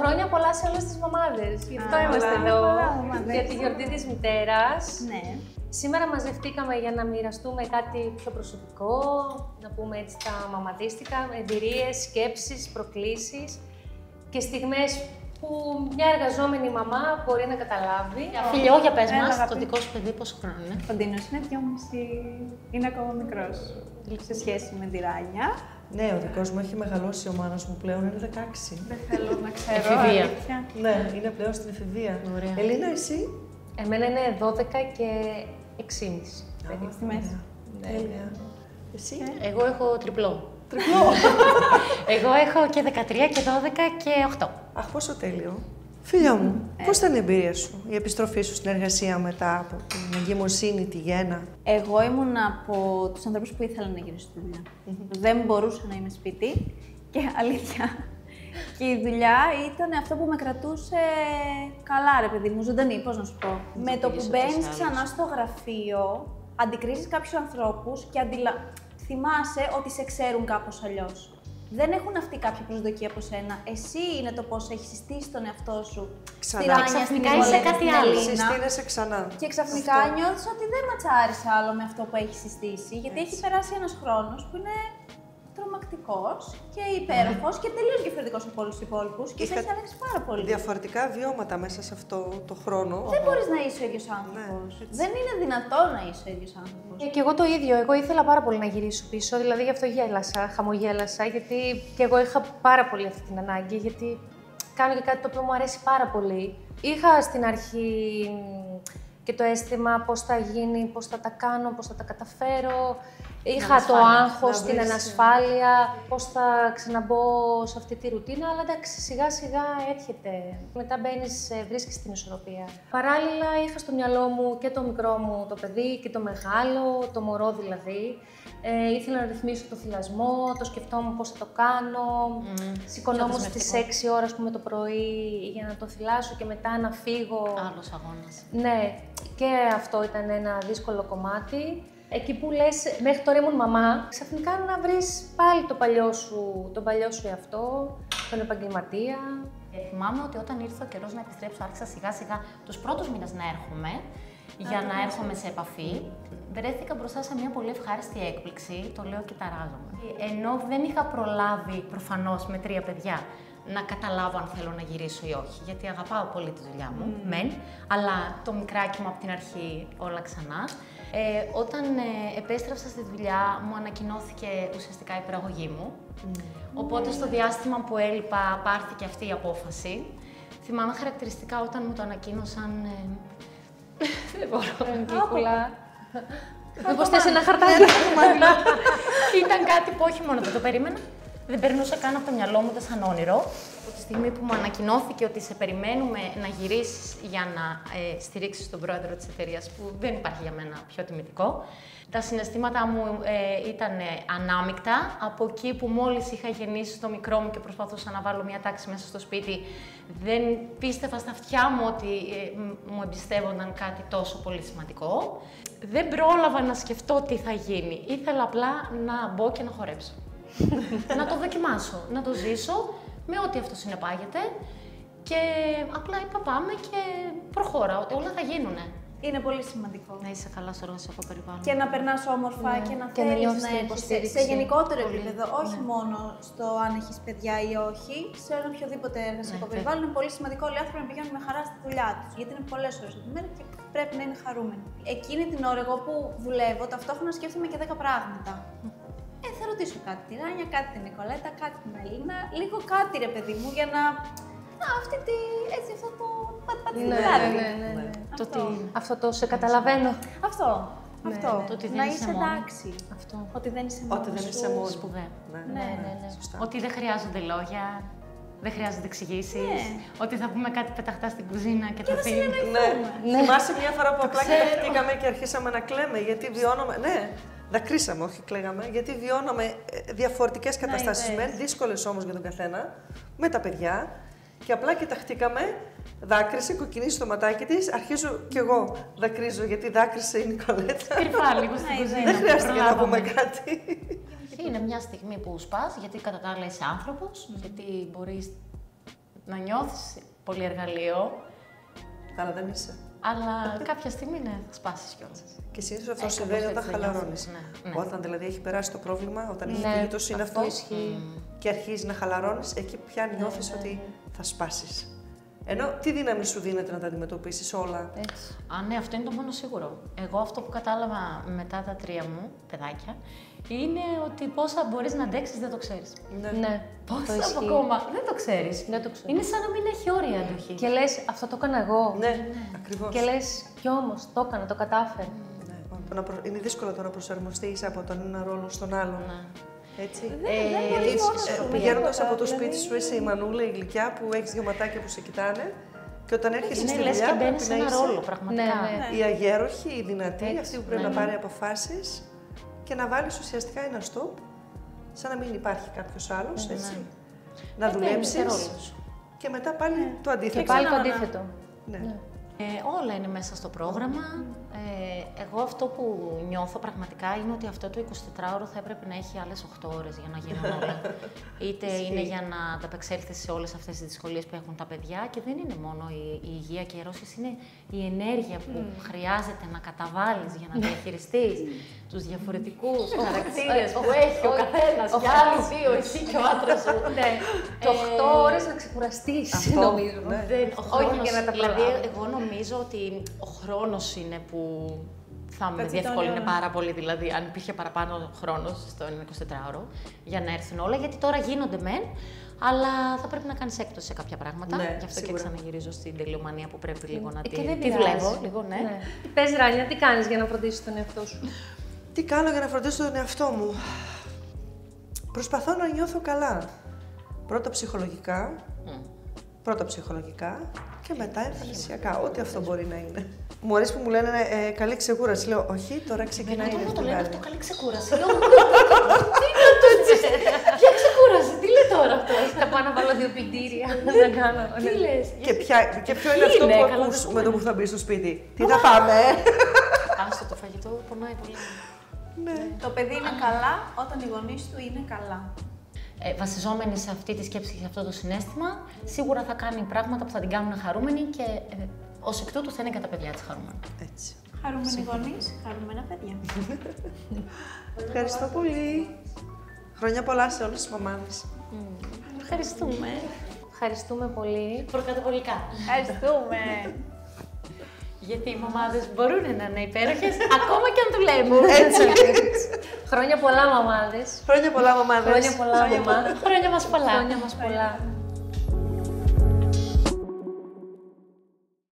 Χρόνια πολλά σε όλες τις μαμάδες. Γι' αυτό είμαστε εδώ. Για τη γιορτή της μητέρας. Ναι. Σήμερα μαζευτήκαμε για να μοιραστούμε κάτι πιο προσωπικό, να πούμε έτσι τα μαμαδίστικα, εμπειρίες, σκέψεις, προκλήσεις και στιγμές που μια εργαζόμενη μαμά μπορεί να καταλάβει. Φιλιό, για πες μας, το δικό σου παιδί πόσο χρόνο είναι? Ο Ντίνος είναι 2,5, είναι ακόμα μικρός σε σχέση με τη Ράνια. Ναι, ο δικός μου έχει μεγαλώσει, ο μάνας μου πλέον είναι 16. Δεν θέλω να ξέρω. Εφηβεία. Αλήθεια. Ναι, είναι πλέον στην εφηβεία. Ωραία. Ελίνα, εσύ? Εμένα είναι 12 και 6,5. Παιδί στη μέση. Τέλεια. Εσύ? Εγώ έχω τριπλό. Τριπλό. Εγώ έχω και 13 και 12 και 8. Αχ, πόσο τέλειο. Φίλια μου, πώς ήταν η εμπειρία σου, η επιστροφή σου στην εργασία μετά από την εγκυμοσύνη, τη γέννα? Εγώ ήμουν από τους ανθρώπους που ήθελαν να γυρίσω στη δουλειά. Δεν μπορούσα να είμαι σπίτι και αλήθεια. Και η δουλειά ήταν αυτό που με κρατούσε καλά, ρε παιδί μου, ζωντανή, πώς να σου πω. Με το που μπαίνεις ξανά στο γραφείο, αντικρίζεις κάποιους ανθρώπους και θυμάσαι ότι σε ξέρουν κάπως αλλιώς. Δεν έχουν αυτή κάποια προσδοκία από σένα. Εσύ είναι το πώς έχεις συστήσει τον εαυτό σου. Ξανά. Στη Ράνια, στην Ξαφνικά είσαι Νικολέτα, κάτι στην άλλο. Ελίνα. Συστήνεσαι ξανά. Και ξαφνικά νιώθεις ότι δεν ματσάρισε άλλο με αυτό που έχει συστήσει, γιατί έχει περάσει ένας χρόνος που είναι τρομακτικός και υπέροχος και τελείως διαφορετικός από όλους τους υπόλοιπους και σε έχει αλλάξει πάρα πολύ. Διαφορετικά βιώματα μέσα σε αυτό το χρόνο. Δεν μπορείς να είσαι ο ίδιος άνθρωπος. Δεν είναι δυνατόν να είσαι ο ίδιος άνθρωπος. Και εγώ το ίδιο. Εγώ ήθελα πάρα πολύ να γυρίσω πίσω, δηλαδή γι' αυτό γέλασα, χαμογέλασα, γιατί και εγώ είχα πάρα πολύ αυτή την ανάγκη, γιατί κάνω και κάτι το οποίο μου αρέσει πάρα πολύ. Είχα στην αρχή και το αίσθημα πώς θα γίνει, πώς θα τα κάνω, πώς θα τα καταφέρω. Είχα το άγχος, την ανασφάλεια, πώς θα ξαναμπω σε αυτή τη ρουτίνα, αλλά εντάξει, σιγά σιγά έρχεται. Μετά μπαίνεις, βρίσκεις την ισορροπία. Παράλληλα, είχα στο μυαλό μου και το μικρό μου το παιδί και το μεγάλο, το μωρό δηλαδή. Ήθελα να ρυθμίσω το θυλασμό, το σκεφτόμουν πώς θα το κάνω. Σηκωνόμουν στις 6 ώρες το πρωί για να το θυλάσω και μετά να φύγω. Άλλος αγώνας. Ναι, και αυτό ήταν ένα δύσκολο κομμάτι. Εκεί που λες, μέχρι τώρα ήμουν μαμά, ξαφνικά να βρεις πάλι τον παλιό σου εαυτό, τον επαγγελματία. Θυμάμαι ότι όταν ήρθε ο καιρός να επιστρέψω, άρχισα σιγά σιγά τους πρώτους μήνες να έρχομαι, για να έρχομαι σε επαφή. Βρέθηκα μπροστά σε μια πολύ ευχάριστη έκπληξη, το λέω και ταράζομαι. Ενώ δεν είχα προλάβει προφανώς με 3 παιδιά να καταλάβω αν θέλω να γυρίσω ή όχι, γιατί αγαπάω πολύ τη δουλειά μου, μεν, αλλά το μικράκι μου από την αρχή όλα ξανά. Όταν επέστρεψα στη δουλειά, μου ανακοινώθηκε ουσιαστικά η προαγωγή μου. Οπότε στο διάστημα που έλειπα πάρθηκε αυτή η απόφαση. Θυμάμαι χαρακτηριστικά όταν μου το ανακοίνωσαν. Δεν μπορώ. Κύκουλα. Μήπως θες ένα χαρτάκι. Ήταν κάτι που όχι μόνο δεν το περίμενα, δεν περνούσα καν από το μυαλό μου, σαν όνειρο. Από τη στιγμή που μου ανακοινώθηκε ότι σε περιμένουμε να γυρίσεις για να στηρίξεις τον πρόεδρο της εταιρείας, που δεν υπάρχει για μένα πιο τιμητικό, τα συναισθήματά μου ήταν ανάμεικτα. Από εκεί που μόλις είχα γεννήσει το μικρό μου και προσπαθούσα να βάλω μια τάξη μέσα στο σπίτι, δεν πίστευα στα αυτιά μου ότι μου εμπιστεύονταν κάτι τόσο πολύ σημαντικό. Δεν πρόλαβα να σκεφτώ τι θα γίνει. Ήθελα απλά να μπω και να χορέψω. Να το δοκιμάσω, να το ζήσω με ό,τι αυτό συνεπάγεται και απλά είπα πάμε και προχώρα, ότι όλα θα γίνουνε. Είναι πολύ σημαντικό. Να είσαι καλά στο εργασιακό περιβάλλον. Και να περνάς όμορφα και να θέλεις να έρχεσαι σε γενικότερο επίπεδο, όχι μόνο στο αν έχεις παιδιά ή όχι, σε ένα οποιοδήποτε εργασιακό περιβάλλον. Είναι πολύ σημαντικό όλοι οι άνθρωποι να πηγαίνουν με χαρά στη δουλειά τους, γιατί είναι πολλές ώρες τη μέρα και πρέπει να είναι χαρούμενοι. Εκείνη την ώρα, εγώ που δουλεύω, ταυτόχρονα σκέφτομαι και 10 πράγματα. Θα ρωτήσω κάτι τη Ράνια, κάτι την Νικολέτα, κάτι την Ελίνα, λίγο κάτι ρε παιδί μου για να. Έτσι αυτό το Ναι. Αυτό το σε καταλαβαίνω. Αυτό. Το ότι δεν να είσαι είσαι μόνη. εντάξει. Ότι δεν είσαι μόνος. Ότι δεν είσαι μόνο. Σπουδαίο. Ναι. Σωστά. Ότι δεν χρειάζονται λόγια, δεν χρειάζονται εξηγήσεις, ότι θα πούμε κάτι πεταχτά στην κουζίνα και θα φύγει. Ναι. Θυμάσαι μια φορά που απλά κοιταχτήκαμε και αρχίσαμε να κλαίμε, γιατί βιώναμε. Ναι. Δακρύσαμε, όχι κλαίγαμε, γιατί βιώναμε διαφορετικές καταστάσεις μεν, δύσκολες όμως για τον καθένα, με τα παιδιά. Και απλά κοιταχτήκαμε, δάκρυσε, κοκκινήσει το ματάκι της, αρχίζω κι εγώ δακρύζω γιατί δάκρυσε η Νικολέτα. Κρυφά λίγο στην κουζίνα. Δεν χρειάστηκε να πούμε κάτι. Είναι μια στιγμή που σπάς, γιατί κατά τα άλλα είσαι άνθρωπος, γιατί μπορείς να νιώθεις πολύ εργαλείο. Αλλά δεν είσαι. Αλλά κάποια στιγμή ναι, θα σπάσεις κιόλας. Και συνήθως αυτό συμβαίνει όταν χαλαρώνεις. Ναι. Όταν δηλαδή έχει περάσει το πρόβλημα, όταν έχει φύγει το σύννεφο και αρχίζει να χαλαρώνεις, εκεί πια νιώθεις ότι θα σπάσεις. Ενώ τι δύναμη σου δίνεται να τα αντιμετωπίσεις όλα. Έτσι. Ναι, αυτό είναι το μόνο σίγουρο. Εγώ αυτό που κατάλαβα μετά τα 3 μου παιδάκια είναι ότι πόσα μπορείς να αντέξεις δεν το ξέρεις. Ναι. Πόσα ακόμα δεν το ξέρεις. Δεν το ξέρω. Είναι σαν να μην έχει όρια αντοχή. Και λες, αυτό το έκανα εγώ. Ναι, ακριβώς. Και λες, κι όμως το έκανα, το κατάφερα. Είναι δύσκολο το να προσαρμοστείς από τον ένα ρόλο στον άλλον. Έτσι. Πηγαίνοντας από το σπίτι σου, είσαι η μανούλα, η γλυκιά που έχεις δύο ματάκια που σε κοιτάνε. Και όταν έρχεσαι στη δουλειά, και μπαίνεις σε ένα ρόλο, πραγματικά. Η αγέροχη, η δυνατή, αυτή που πρέπει να πάρει αποφάσεις και να βάλεις ουσιαστικά ένα stop, σαν να μην υπάρχει κάποιος άλλος, έτσι. Να δουλέψεις και μετά πάλι το αντίθετο. Και πάλι το αντίθετο. Όλα είναι μέσα στο πρόγραμμα. Εγώ αυτό που νιώθω πραγματικά είναι ότι αυτό το 24ωρο θα έπρεπε να έχει άλλες 8 ώρες για να γίνουν όλα. Είτε είναι για να ανταπεξέλθεις σε όλες αυτές τις δυσκολίες που έχουν τα παιδιά και δεν είναι μόνο η υγεία και οι αρρώστιες, είναι η ενέργεια που χρειάζεται να καταβάλεις για να διαχειριστείς τους διαφορετικούς χαρακτήρες που έχει ο καθένας. Για άλλοι δύο, εσύ και ο άντρας σου. Το 8 ώρες να ξεκουραστείς, νομίζω. Όχι για να τα δηλαδή, εγώ νομίζω ότι ο χρόνος είναι που θα με διευκόλυνε πάρα πολύ, δηλαδή αν υπήρχε παραπάνω χρόνος στο 24ωρο για να έρθουν όλα, γιατί τώρα γίνονται μεν, αλλά θα πρέπει να κάνεις έκπτωση σε κάποια πράγματα. Γι' αυτό και ξαναγυρίζω στην τελειομανία που πρέπει λίγο να τη δουλεύω. Πες Ράνια, τι κάνεις για να φροντίσεις τον εαυτό σου? Τι κάνω για να φροντίσω τον εαυτό μου? Προσπαθώ να νιώθω καλά. Πρώτα ψυχολογικά και μετά εμφανισιακά. Ό,τι αυτό μπορεί να είναι. Μου αρέσει που μου λένε καλή ξεκούραση. Λέω, όχι, τώρα ξεκινάει η το λένε αυτό, καλή ξεκούραση. Λέω, τι είναι αυτό έτσι? Ποια ξεκούραση, τι λέει τώρα αυτό? Θα πάω να βάλω 2 πλυντήρια. Τι λες? Και ποιο είναι αυτό που ακούς με το που θα μπει στο σπίτι? Τι θα πάμε? Άστο, το φαγητό πονάει πολύ. Το παιδί είναι καλά όταν οι γονείς του είναι καλά. Βασιζόμενοι σε αυτή τη σκέψη και σε αυτό το συναίσθημα, σίγουρα θα κάνει πράγματα που θα την κάνουν χαρούμενη και ως εκ τούτου θα είναι και τα παιδιά της χαρούμενα. Έτσι. Χαρούμενοι γονείς, χαρούμενα παιδιά. Ευχαριστώ πολύ. Χρόνια πολλά σε όλες τις μαμάδες. Ευχαριστούμε. Ευχαριστούμε πολύ. Προκαταβολικά. Ευχαριστούμε. Γιατί οι μαμάδες μπορούν να είναι υπέροχες ακόμα και αν δουλεύουν. Έτσι. Χρόνια πολλά μαμάδες. Χρόνια πολλά μαμάδες. Χρόνια πολλά μαμά. Χρόνια μας πολλά. Χρόνια μας πολλά.